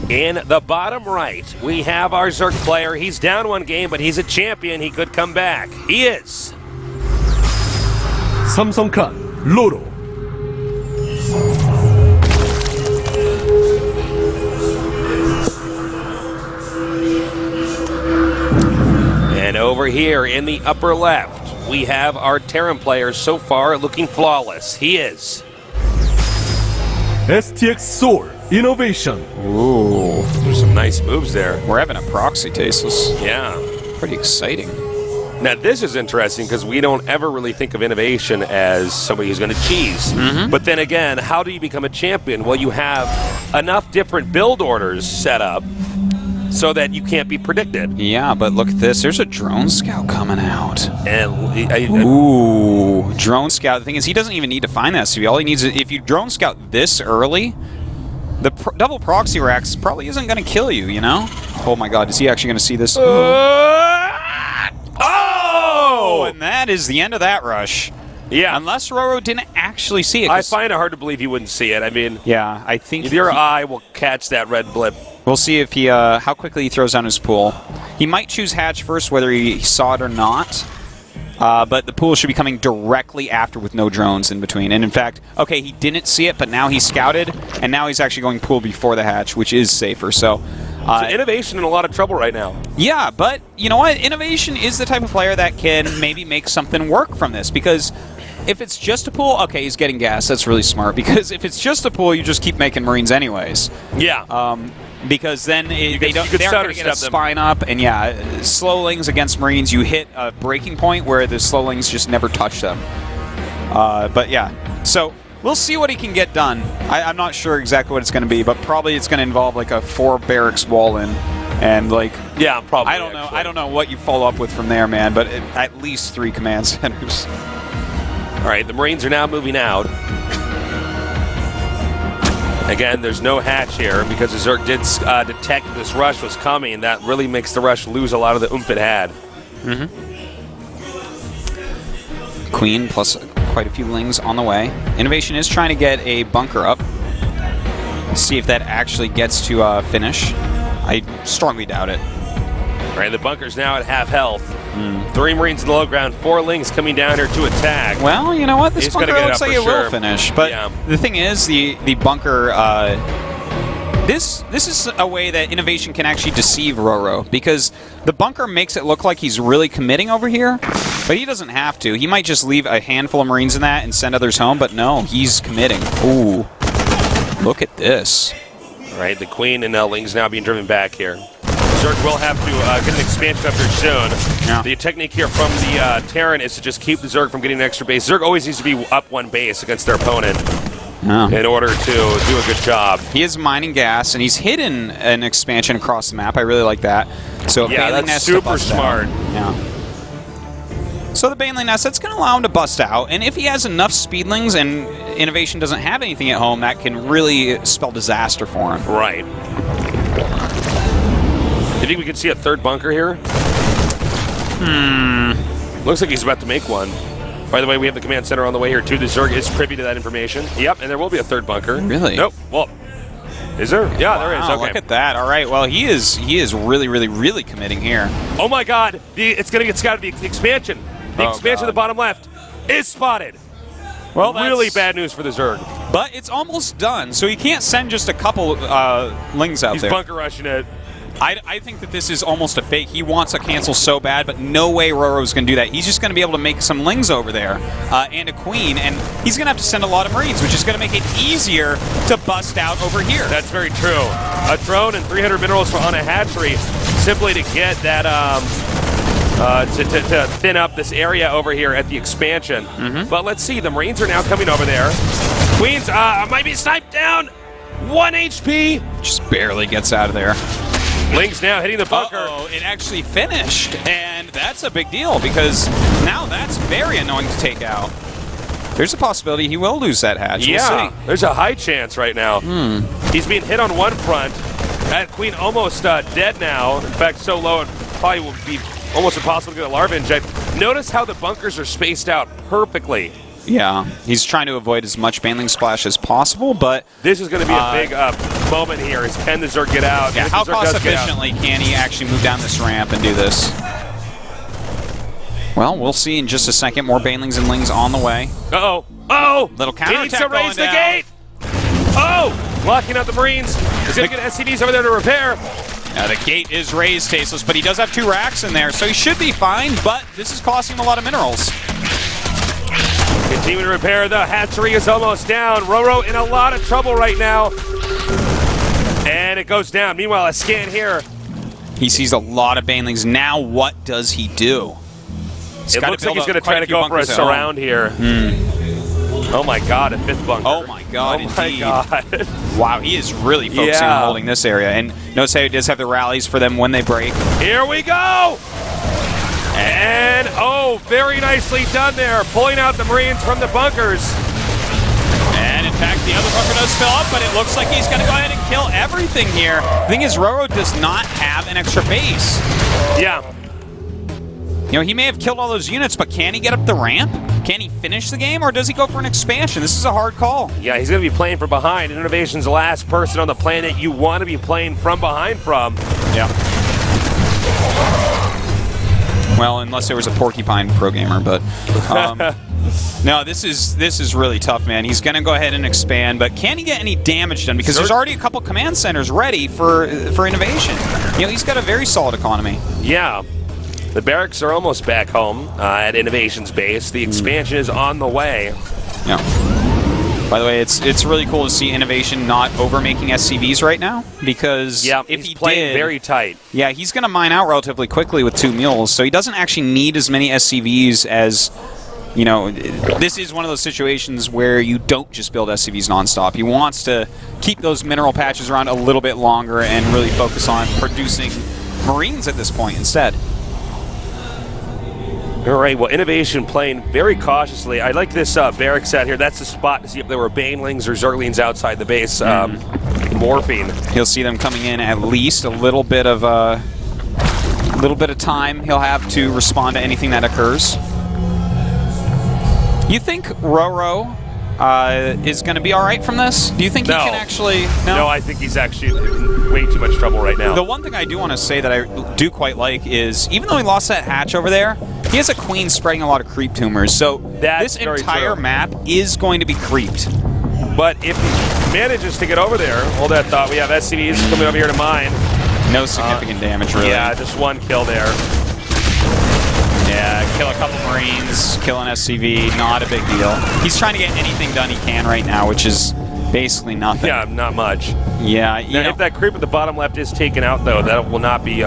In the bottom right, we have our Zerg player. He's down one game, but he's a champion. He could come back. He is 삼성칸 RorO. And over here in the upper left, we have our Terran player so far looking flawless. He is STX Soul INnoVation. Ooh. There's some nice moves there. We're having a proxy tasteless. Yeah. Pretty exciting. Now, this is interesting because we don't ever really think of INnoVation as somebody who's going to cheese. But then again, how do you become a champion? Well, you have enough different build orders set up so that you can't be predicted. Yeah, but look at this. There's a drone scout coming out. And Ooh, drone scout. The thing is, he doesn't even need to find that SV. All he needs is, if you drone scout this early, the double proxy racks probably isn't going to kill you, you know? Oh my god, is he actually going to see this? Oh! And that is the end of that rush. yeah, Unless RorO didn't actually see it. I find it hard to believe he wouldn't see it. I mean, Yeah, I think your eye will catch that red blip. we'll see if he how quickly he throws down his pool. He might choose hatch first, whether he saw it or not. But the pool should be coming directly after with no drones in between. And in fact, okay, he didn't see it, but now he scouted, and now he's actually going pool before the hatch, which is safer. So, INnoVation in a lot of trouble right now. yeah, but you know what? INnoVation is the type of player that can maybe make something work from this, because if it's just a pool, okay, he's getting gas. That's really smart, because if it's just a pool, you just keep making Marines anyways. Yeah. Because then they aren't going stutter to get a step them. spine up, and yeah, slowlings against Marines, you hit a breaking point where the slowlings just never touch them. But yeah, so we'll see what he can get done. I'm not sure exactly what it's going to be, but probably it's going to involve like a 4 barracks wall in, and like yeah, probably. I don't know. actually. I don't know what you follow up with from there, man. But at least 3 command centers. All right, the Marines are now moving out. Again, there's no hatch here because the Zerg did detect this rush was coming. That really makes the rush lose a lot of the oomph it had. Queen plus quite a few lings on the way. INnoVation is trying to get a bunker up. Let's see if that actually gets to finish. I strongly doubt it. All right, the bunker's now at half health. 3 Marines in the low ground, 4 lings coming down here to attack. Well, you know what? This He's bunker gonna get it looks up like for it will sure. finish. But Yeah. the thing is, the bunker... This is a way that INnoVation can actually deceive RorO, because the bunker makes it look like he's really committing over here, but he doesn't have to. He might just leave a handful of Marines in that and send others home, but no, he's committing. Ooh. Look at this. All right, the Queen and lings now being driven back here. Zerg will have to get an expansion up here soon. Yeah. The technique here from the Terran is to just keep the Zerg from getting an extra base. Zerg always needs to be up 1 base against their opponent in order to do a good job. He is mining gas, and he's hidden an expansion across the map. I really like that. So Yeah, Baneling that's Nest to super bust smart. out. Yeah. So the Baneling Nest, that's going to allow him to bust out. And if he has enough speedlings and INnoVation doesn't have anything at home, that can really spell disaster for him. Right. You think we could see a 3rd bunker here? Looks like he's about to make one. By the way, we have the command center on the way here too. The Zerg is privy to that information. Yep, and there will be a 3rd bunker. Really? Nope. Well, is there? Yeah, there is. Wow, Okay. look at that. All right. Well, he is really, really, really committing here. Oh my God! It's going to get scouted. The expansion. The expansion at the bottom left is spotted. Well, Really bad news for the Zerg. But it's almost done, so he can't send just a couple lings out He's there. bunker rushing it. I think that this is almost a fake. He wants a cancel so bad, but no way RorO's going to do that. He's just going to be able to make some lings over there and a queen, and he's going to have to send a lot of Marines, which is going to make it easier to bust out over here. That's very true. A drone and 300 minerals on a hatchery simply to get that to thin up this area over here at the expansion. But let's see. The Marines are now coming over there. Queens might be sniped down. 1 HP. Just barely gets out of there. Lings now hitting the bunker. Uh-oh, it actually finished, and that's a big deal because now that's very annoying to take out. There's a possibility he will lose that hatch. Yeah, We'll see. there's a high chance right now. He's being hit on one front. That queen almost dead now. In fact, so low it probably will be almost impossible to get a larva inject. Notice how the bunkers are spaced out perfectly. Yeah, he's trying to avoid as much Baneling Splash as possible, but... This is going to be a big moment here. Is can the Zerg get out? Yeah, how cost efficiently can he actually move down this ramp and do this? Well, we'll see in just a second. More Banelings and Lings on the way. Uh-oh. Oh! Little He needs counterattack to raise the going gate! Oh! Blocking out the Marines. He's going to get SCVs over there to repair. Now, the gate is raised, Tasteless, but he does have 2 racks in there, so he should be fine, but this is costing him a lot of minerals. Continuing to repair. The hatchery is almost down. RorO in a lot of trouble right now. And it goes down. Meanwhile, a scan here. He sees a lot of Banelings. Now, what does he do? It looks like he's going to try to go for a surround here. Oh my god, a 5th bunker. Oh my god, indeed. Oh my god. Wow, he is really focusing on holding this area. And notice how he does have the rallies for them when they break. Here we go! And, oh, very nicely done there. Pulling out the Marines from the bunkers. And in fact, the other bunker does fill up, but it looks like he's going to go ahead and kill everything here. The thing is, RorO does not have an extra base. Yeah. You know, he may have killed all those units, but can he get up the ramp? Can he finish the game, or does he go for an expansion? This is a hard call. Yeah, he's going to be playing from behind. INnoVation's the last person on the planet you want to be playing from behind from. Yeah. Well, unless there was a porcupine pro gamer, but no, this is really tough, man. He's going to go ahead and expand, but can he get any damage done? Because there's already a couple command centers ready for INnoVation. You know, he's got a very solid economy. Yeah. The barracks are almost back home at INnoVation's base. The expansion is on the way. Yeah. By the way, it's really cool to see INnoVation not overmaking SCVs right now, because if he's he playing did, very tight. Yeah, he's going to mine out relatively quickly with 2 mules, so he doesn't actually need as many SCVs as, you know, this is one of those situations where you don't just build SCVs nonstop. He wants to keep those mineral patches around a little bit longer and really focus on producing Marines at this point instead. All right, well, INnoVation playing very cautiously. I like this barracks out here. That's the spot to see if there were Banelings or Zerglings outside the base morphing. He'll see them coming in at least a little bit of time he'll have to respond to anything that occurs. You think RorO is going to be all right from this? Do you think he can actually... No, I think he's actually in way too much trouble right now. The one thing I do want to say that I do quite like is, even though he lost that hatch over there, he has a queen spreading a lot of creep tumors, so this entire map is going to be creeped. But if he manages to get over there, hold that thought, we have SCVs coming over here to mine. No significant damage, really. Yeah, just 1 kill there. Yeah, kill a couple Marines, kill an SCV, not a big deal. He's trying to get anything done he can right now, which is basically nothing. Yeah, not much. Yeah, now, if that creep at the bottom left is taken out, though, that will not be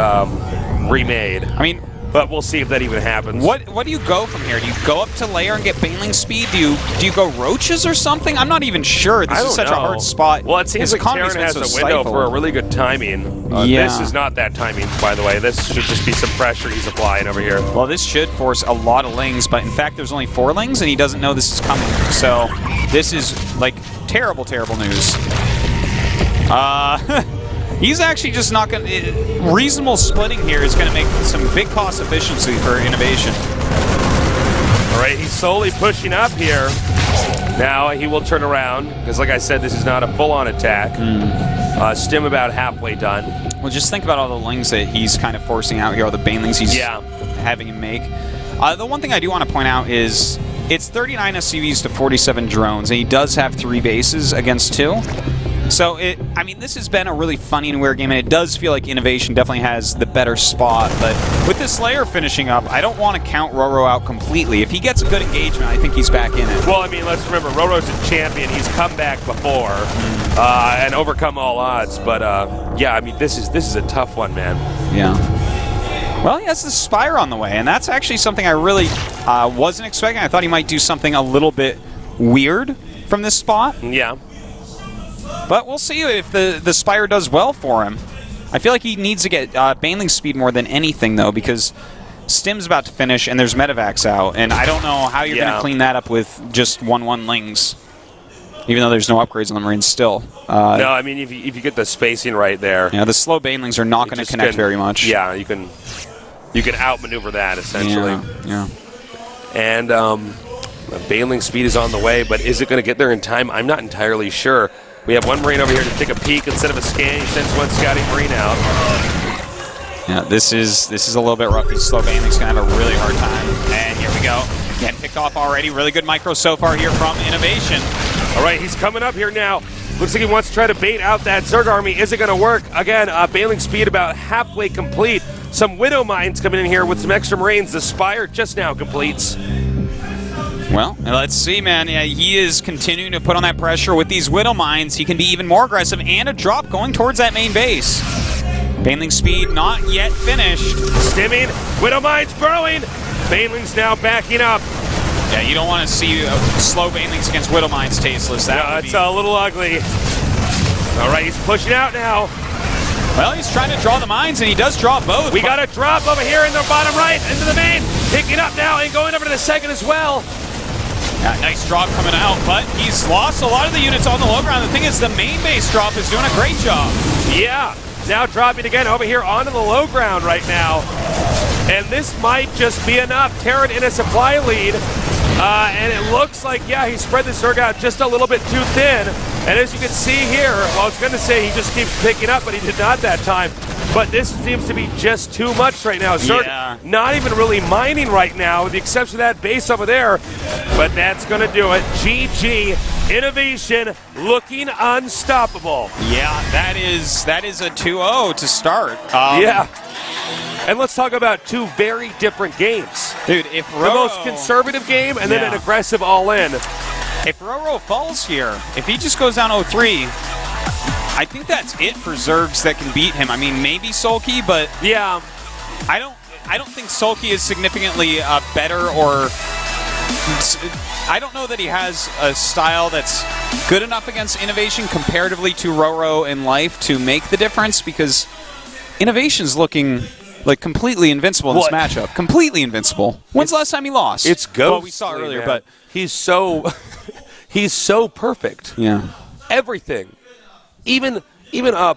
remade. I mean, but we'll see if that even happens. What do you go from here? Do you go up to layer and get Baneling speed? Do you go roaches or something? I'm not even sure. This is such a hard spot. Well, it seems like Terran has a window for a really good timing. This is not that timing, by the way. This should just be some pressure he's applying over here. Well, this should force a lot of Lings, but in fact, there's only 4 Lings, and he doesn't know this is coming. So this is, like, terrible, terrible news. He's actually just not going to... Reasonable splitting here is going to make some big cost efficiency for INnoVation. All right, he's slowly pushing up here. Now he will turn around, because like I said, this is not a full-on attack. Stim about halfway done. Well, just think about all the Lings that he's kind of forcing out here, all the Banelings he's having him make. The one thing I do want to point out is it's 39 SCVs to 47 drones, and he does have 3 bases against 2. So, I mean, this has been a really funny and weird game, and it does feel like INnoVation definitely has the better spot. But with this layer finishing up, I don't want to count RorO out completely. If he gets a good engagement, I think he's back in it. Well, I mean, let's remember, RorO's a champion. He's come back before and overcome all odds. But, yeah, I mean, this is a tough one, man. Yeah. Well, he has the Spire on the way, and that's actually something I really wasn't expecting. I thought he might do something a little bit weird from this spot. Yeah. But we'll see if the Spire does well for him. I feel like he needs to get Baneling speed more than anything, though, because Stim's about to finish, and there's Medivacs out, and I don't know how you're going to clean that up with just 1-1 Lings, even though there's no upgrades on the Marines still. No, I mean, if you get the spacing right there. Yeah, the slow Banelings are not going to connect very much. Yeah, you can outmaneuver that, essentially. Yeah. And Baneling speed is on the way, but is it going to get there in time? I'm not entirely sure. We have one Marine over here to take a peek. Instead of a scan, he sends one scouting Marine out. Yeah, this is a little bit rough. These slow Banelings going to have a really hard time. And here we go. Getting picked off already. Really good micro so far here from INnoVation. All right, he's coming up here now. Looks like he wants to try to bait out that Zerg army. Is it going to work? Again, Baneling speed about halfway complete. Some Widow Mines coming in here with some extra Marines. The Spire just now completes. Well, let's see, man. Yeah, he is continuing to put on that pressure with these Widow Mines. He can be even more aggressive, and a drop going towards that main base. Baneling speed not yet finished. Stimming, Widow Mines burrowing. Baneling's now backing up. Yeah, you don't want to see slow Banelings against Widow Mines tasteless. It's a little ugly. All right, he's pushing out now. Well, he's trying to draw the mines, and he does draw both. We got a drop over here in the bottom right into the main. Picking up now and going over to the second as well. Yeah, nice drop coming out, but he's lost a lot of the units on the low ground. The thing is, the main base drop is doing a great job. Yeah, now dropping again over here onto the low ground right now. And this might just be enough. Terran in a supply lead. And it looks like, yeah, he spread the Zerg out just a little bit too thin. And as you can see here, well, I was going to say he just keeps picking up, but he did not that time. But this seems to be just too much right now. Zerg not even really mining right now, with the exception of that base over there. But that's going to do it. GG, INnoVation looking unstoppable. Yeah, that is a 2-0 to start. Yeah. And let's talk about two very different games. Dude, if the most conservative game and then an aggressive all-in. If RorO falls here, if he just goes down 0-3, I think that's it for Zergs that can beat him. I mean, maybe Sulky, but yeah, I don't think Sulky is significantly better, or I don't know that he has a style that's good enough against INnoVation comparatively to RorO in life to make the difference, because INnoVation's looking like completely invincible in this matchup. Completely invincible. When's the last time he lost? It's Ghost. Well, we saw earlier, man. but he's so he's so perfect. Yeah. Everything. Even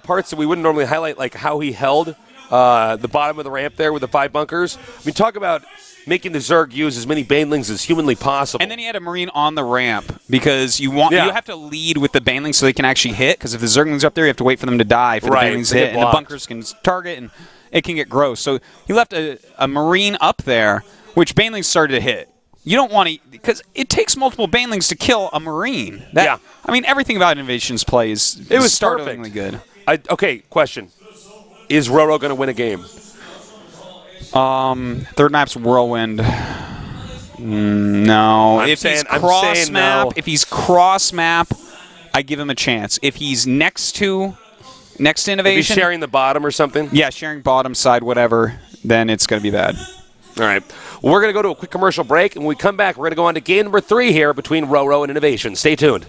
parts that we wouldn't normally highlight, like how he held the bottom of the ramp there with the 5 bunkers. I mean, talk about making the Zerg use as many Banelings as humanly possible. And then he had a Marine on the ramp, because you have to lead with the Banelings so they can actually hit, because if the Zerglings are up there, you have to wait for them to die for the Banelings to hit, and the bunkers can target, and it can get gross. So he left a Marine up there, which Banelings started to hit. You don't want to, because it takes multiple Banelings to kill a Marine. I mean, everything about INnoVation's play is startlingly good. Okay, question. Is RorO going to win a game? Third map's Whirlwind. No. If he's cross map, I give him a chance. If he's next to INnoVation, if he's sharing the bottom or something? Yeah, sharing bottom side, whatever, then it's going to be bad. All right. Well, we're going to go to a quick commercial break, and when we come back, we're going to go on to game number 3 here between RorO and INnoVation. Stay tuned.